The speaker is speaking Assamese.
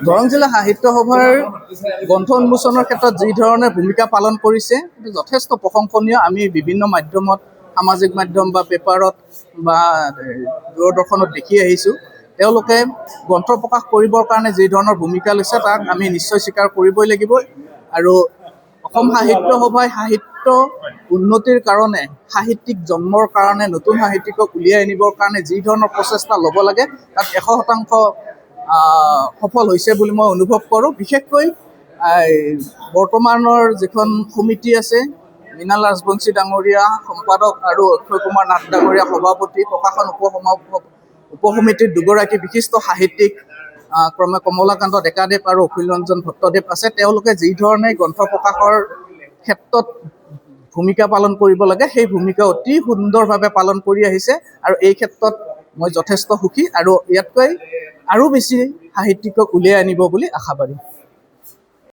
দৰং জিলা সাহিত্য সভাৰ গ্ৰন্থ উন্মোচনৰ ক্ষেত্ৰত যি ধৰণে ভূমিকা পালন কৰিছে সেইটো যথেষ্ট প্ৰশংসনীয়। আমি বিভিন্ন মাধ্যমত, সামাজিক মাধ্যম বা পেপাৰত বা দূৰদৰ্শনত দেখি আহিছোঁ। তেওঁলোকে গ্ৰন্থ প্ৰকাশ কৰিবৰ কাৰণে যি ধৰণৰ ভূমিকা লৈছে তাক আমি নিশ্চয় স্বীকাৰ কৰিবই লাগিব। আৰু অসম সাহিত্য সভাই সাহিত্য উন্নতিৰ কাৰণে, সাহিত্যিক জন্মৰ কাৰণে, নতুন সাহিত্যিকক উলিয়াই আনিবৰ কাৰণে যি ধৰণৰ প্ৰচেষ্টা ল'ব লাগে তাত 100% সফল হৈছে বুলি মই অনুভৱ কৰোঁ। বিশেষকৈ বৰ্তমানৰ যিখন সমিতি আছে, মৃণাল ৰাজবংশী ডাঙৰীয়া সম্পাদক আৰু অক্ষয় কুমাৰ নাথ ডাঙৰীয়া সভাপতি, প্ৰকাশন উপসমিতিৰ দুগৰাকী বিশিষ্ট সাহিত্যিক ক্ৰমে কমলাকান্ত ডেকাদেৱ আৰু অখিল ৰঞ্জন ভট্টদেৱ আছে। তেওঁলোকে যি ধৰণে গ্ৰন্থ প্ৰকাশৰ ক্ষেত্ৰত ভূমিকা পালন কৰিব লাগে সেই ভূমিকা অতি সুন্দৰভাৱে পালন কৰি আহিছে আৰু এই ক্ষেত্ৰত মই যথেষ্ট সুখী আৰু ইয়াতকৈ আৰু বেছি সাহিত্যিকক উলিয়াই আনিব বুলি আশাবাদী।